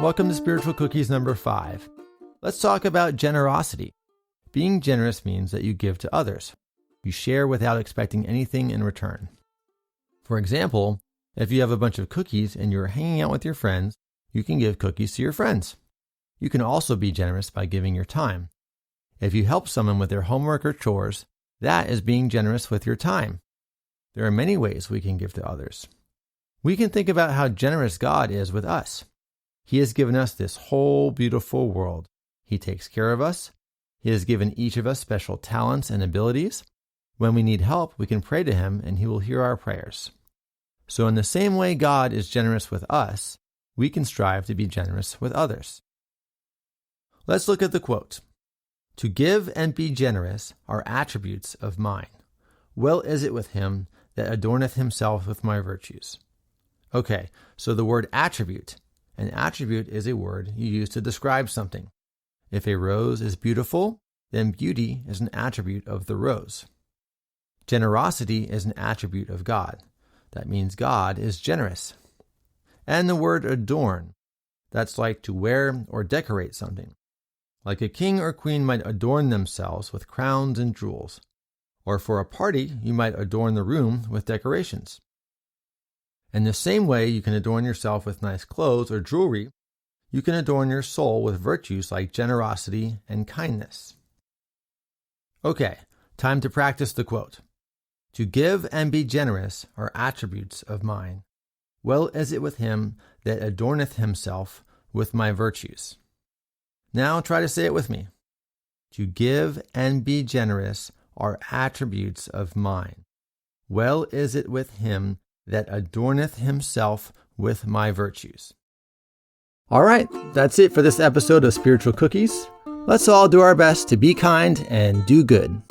welcome to Spiritual Cookies number 5. Let's talk about generosity. Being generous means that you give to others. You share without expecting anything in return. For example, if you have a bunch of cookies and you're hanging out with your friends, you can give cookies to your friends. You can also be generous by giving your time. If you help someone with their homework or chores, that is being generous with your time. There are many ways we can give to others. We can think about how generous God is with us. He has given us this whole beautiful world. He takes care of us. He has given each of us special talents and abilities. When we need help, we can pray to Him and He will hear our prayers. So in the same way God is generous with us, we can strive to be generous with others. Let's look at the quote. To give and be generous are attributes of mine. Well is it with him that adorneth himself with my virtues. Okay, so the word attribute. An attribute is a word you use to describe something. If a rose is beautiful, then beauty is an attribute of the rose. Generosity is an attribute of God. That means God is generous. And the word adorn. That's like to wear or decorate something. Like a king or queen might adorn themselves with crowns and jewels. Or for a party, you might adorn the room with decorations. In the same way you can adorn yourself with nice clothes or jewelry, you can adorn your soul with virtues like generosity and kindness. Okay, time to practice the quote. To give and be generous are attributes of mine. Well is it with him that adorneth himself with my virtues. Now try to say it with me. To give and be generous are attributes of mine. Well is it with him that adorneth himself with my virtues. All right, that's it for this episode of Spiritual Cookies. Let's all do our best to be kind and do good.